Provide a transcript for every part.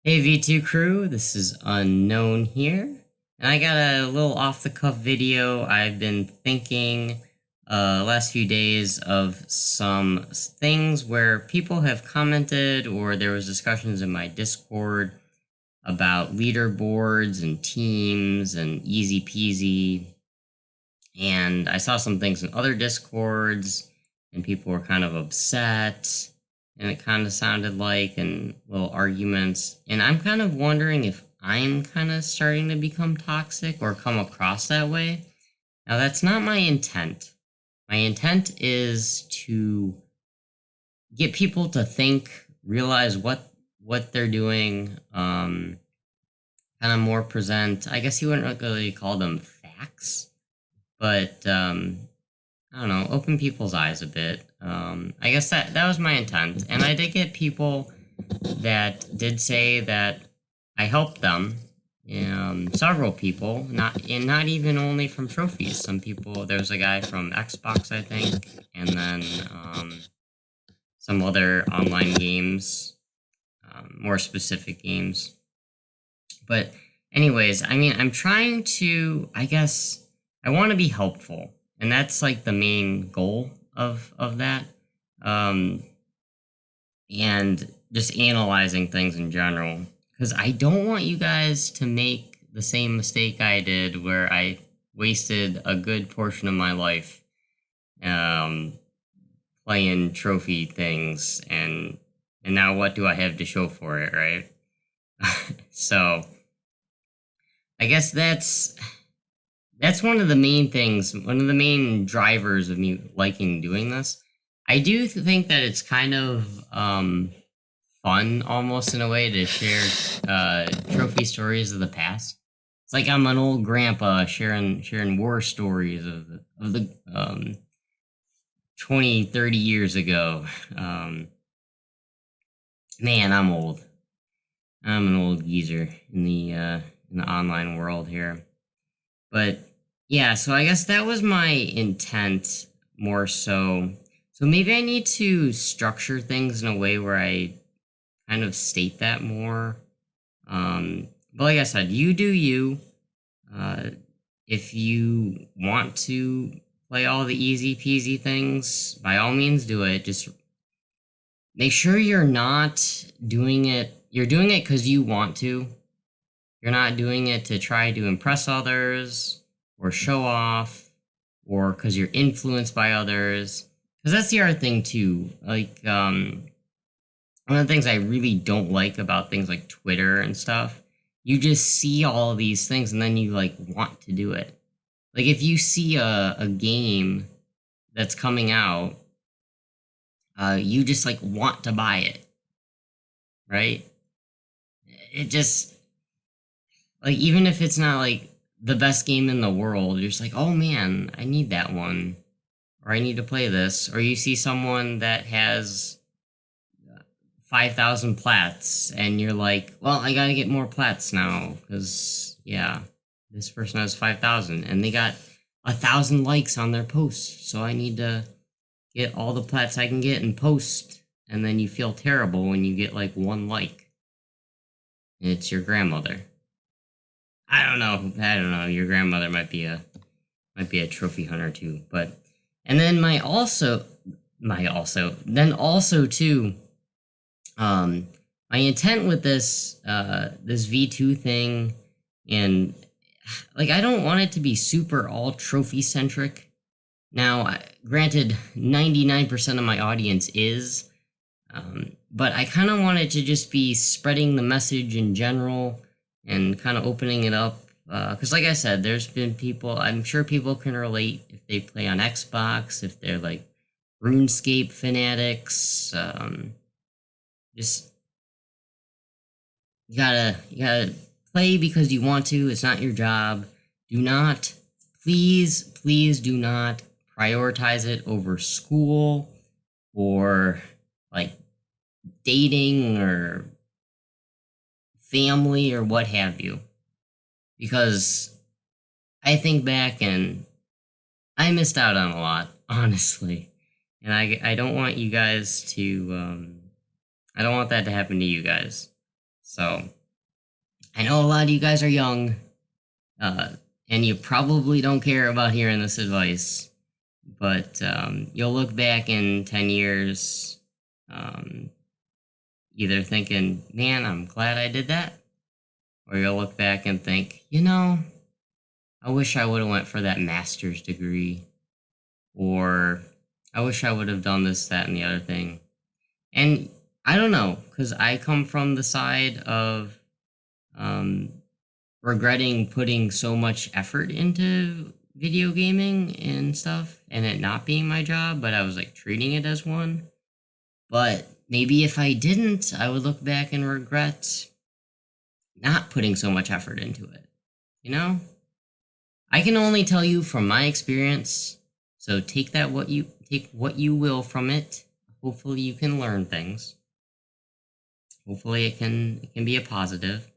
Hey V2 crew, this is Unknown here, and I got a little off the cuff video. I've been thinking last few days of some things where people have commented or there was discussions in my Discord about leaderboards and teams and easy peasy, and I saw some things in other Discords and people were kind of upset and it kind of sounded like and little arguments. And I'm kind of wondering if I'm kind of starting to become toxic or come across that way. Now, that's not my intent. My intent is to get people to think, realize what they're doing, kind of more present. I guess you wouldn't really call them facts, but I don't know, open people's eyes a bit. I guess that was my intent, and I did get people that did say that I helped them. Several people, not even only from trophies. Some people. There was a guy from Xbox, I think, and then some other online games, more specific games. But anyways, I mean, I'm trying to. I guess I want to be helpful, and that's like the main goal of that. Um, and just analyzing things in general, because I don't want you guys to make the same mistake I did, where I wasted a good portion of my life um, playing trophy things, and now what do I have to show for it, right? So I guess that's one of the main things, one of the main drivers of me liking doing this. I do think that it's kind of fun, almost in a way, to share trophy stories of the past. It's like I'm an old grandpa sharing war stories of the 20, 30 years ago. Um, Man, I'm old. I'm an old geezer in the online world here. But yeah, so I guess that was my intent more so. So maybe I need to structure things in a way where I kind of state that more. But like I said, you do you. Uh, if you want to play all the easy peasy things, by all means do it. Just make sure you're not doing it. You're doing it because you want to. You're not doing it to try to impress others or show off or because you're influenced by others. Because that's the other thing too. Like, one of the things I really don't like about things like Twitter and stuff, you just see all of these things and then you like want to do it. Like if you see a game that's coming out, you just like want to buy it, right? It just like even if it's not like the best game in the world, you're just like, oh man, I need that one, or I need to play this. Or you see someone that has 5,000 plats, and you're like, well, I gotta get more plats now, because, yeah, this person has 5,000, and they got 1,000 likes on their post, so I need to get all the plats I can get and post. And then you feel terrible when you get like one like. And it's your grandmother. I don't know. I don't know. Your grandmother might be a trophy hunter too. But and then my also too. Um, my intent with this V2 thing, and like I don't want it to be super all trophy centric. Now, granted, 99% of my audience is, but I kind of want it to just be spreading the message in general and kind of opening it up. Because, like I said, there's been people, I'm sure people can relate if they play on Xbox, if they're like RuneScape fanatics. Just you gotta play because you want to. It's not your job. Do not, please do not prioritize it over school or like dating or family or what have you. Because I think back and I missed out on a lot, honestly. And I don't want you guys to, I don't want that to happen to you guys. So I know a lot of you guys are young, and you probably don't care about hearing this advice, but you'll look back in 10 years, um, either thinking, man, I'm glad I did that, or you'll look back and think, I wish I would have went for that master's degree, or I wish I would have done this, that, and the other thing. And I don't know, because I come from the side of um, regretting putting so much effort into video gaming and stuff and it not being my job, but I was like treating it as one. But maybe if I didn't, I would look back and regret not putting so much effort into it. I can only tell you from my experience, so take what you will from it. Hopefully you can learn things. Hopefully it can be a positive.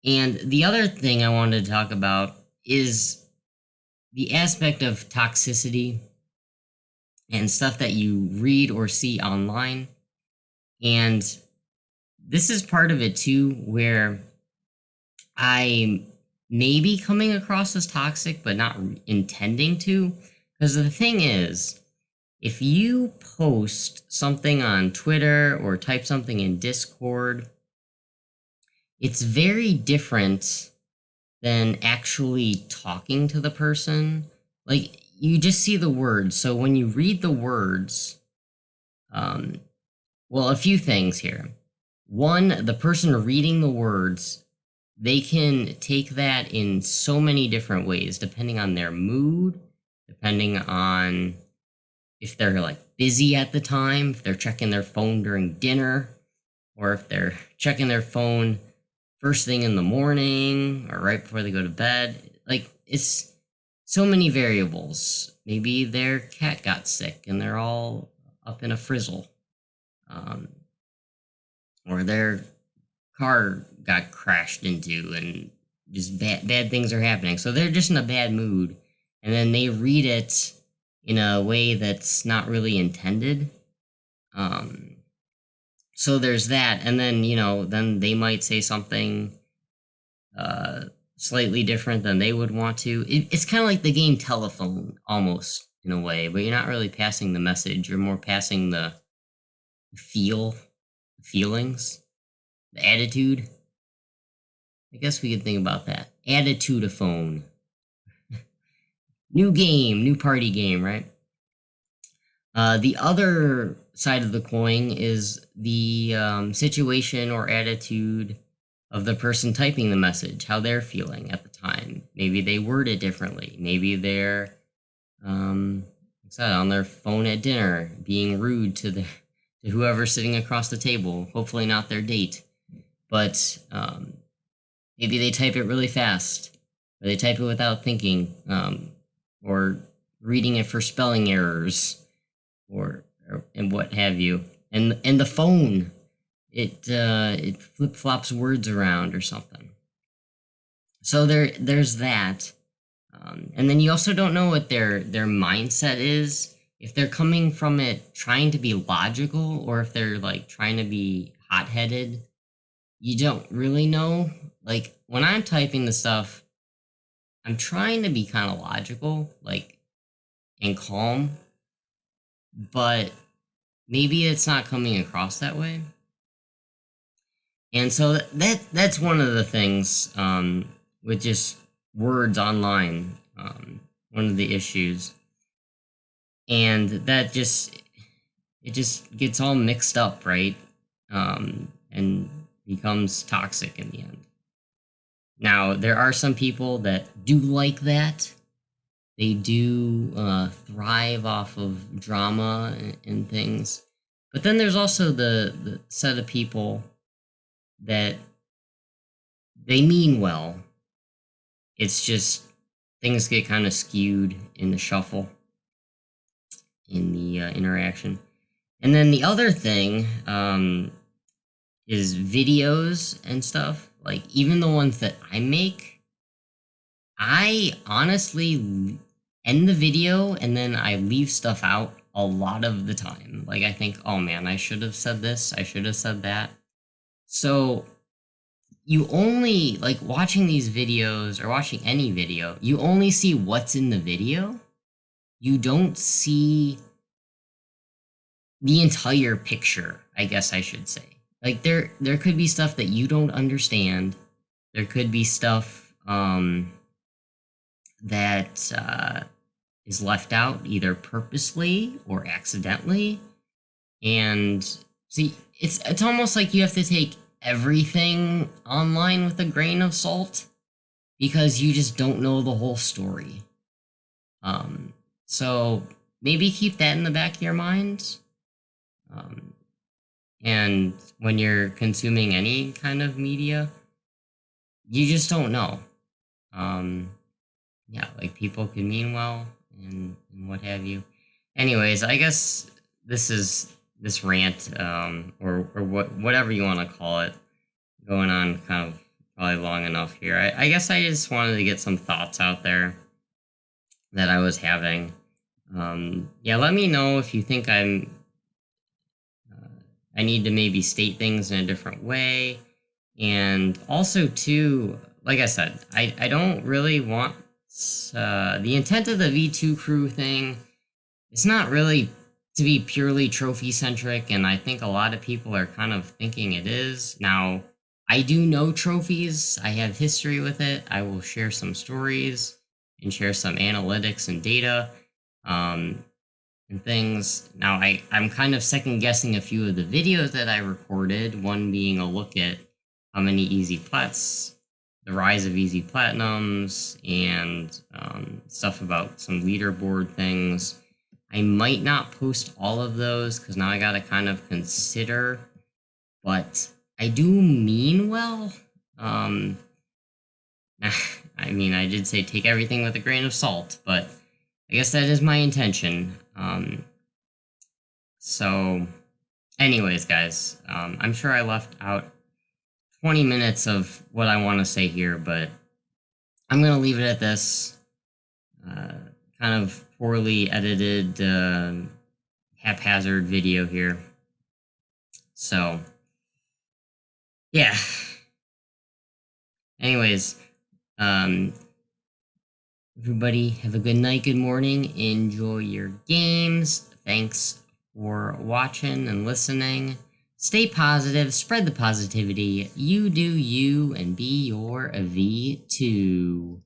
And the other thing I wanted to talk about is the aspect of toxicity and stuff that you read or see online. And this is part of it too, where I may be coming across as toxic, but not intending to. Because the thing is, if you post something on Twitter or type something in Discord, it's very different than actually talking to the person. Like, you just see the words. So when you read the words, well, a few things here. One, the person reading the words, they can take that in so many different ways, depending on their mood, depending on if they're like busy at the time, if they're checking their phone during dinner, or if they're checking their phone first thing in the morning or right before they go to bed. Like, it's so many variables. Maybe their cat got sick and they're all up in a frizzle. Or their car got crashed into and just bad things are happening. So they're just in a bad mood. And then they read it in a way that's not really intended. So there's that. And then, then they might say something slightly different than they would want to. It's kind of like the game Telephone, almost, in a way, but you're not really passing the message. You're more passing the feelings, the attitude. I guess we could think about that. Attitude-a-phone. New party game, right? The other side of the coin is the situation or attitude of the person typing the message, how they're feeling at the time. Maybe they word it differently. Maybe they're on their phone at dinner, being rude to whoever's sitting across the table. Hopefully not their date, but maybe they type it really fast, or they type it without thinking, or reading it for spelling errors, and what have you. And the phone, it flip flops words around or something. So there's that. And then you also don't know what their mindset is, if they're coming from it trying to be logical or if they're like trying to be hot-headed. You don't really know. Like, when I'm typing the stuff, I'm trying to be kind of logical, like, and calm, but maybe it's not coming across that way. And so that's one of the things with just words online, one of the issues. And that it just gets all mixed up, right? And becomes toxic in the end. Now, there are some people that do like that. They do thrive off of drama and things. But then there's also the set of people that they mean well. It's just things get kind of skewed in the shuffle, in the interaction. And then the other thing is videos and stuff. Like, even the ones that I make, I honestly end the video and then I leave stuff out a lot of the time. Like, I think, oh man, I should have said this, I should have said that. So you only, like, watching these videos or watching any video, you only see what's in the video. You don't see the entire picture, I guess I should say. Like, there could be stuff that you don't understand. There could be stuff that is left out either purposely or accidentally. And see, it's almost like you have to take everything online with a grain of salt because you just don't know the whole story. So maybe keep that in the back of your mind. And when you're consuming any kind of media, you just don't know. Yeah, like, people could mean well and what have you. Anyways, I guess this rant, or whatever you want to call it, going on kind of probably long enough here. I guess I just wanted to get some thoughts out there that I was having. Yeah, let me know if you think I need to maybe state things in a different way. And also, too, like I said, I don't really want the intent of the V2 crew thing. It's not really to be purely trophy centric, and I think a lot of people are kind of thinking it is. Now, I do know trophies, I have history with it. I will share some stories and share some analytics and data. And things. Now, I'm kind of second guessing a few of the videos that I recorded, one being a look at how many easy plats, the rise of easy platinums, and stuff about some leaderboard things. I might not post all of those because now I gotta kind of consider, but I do mean well. I mean, I did say take everything with a grain of salt, but I guess that is my intention. So, anyways, guys, I'm sure I left out 20 minutes of what I want to say here, but I'm going to leave it at this. Kind of poorly edited, haphazard video here. So, yeah. Anyways, everybody have a good night, good morning, enjoy your games. Thanks for watching and listening. Stay positive, spread the positivity. You do you, and be your V2.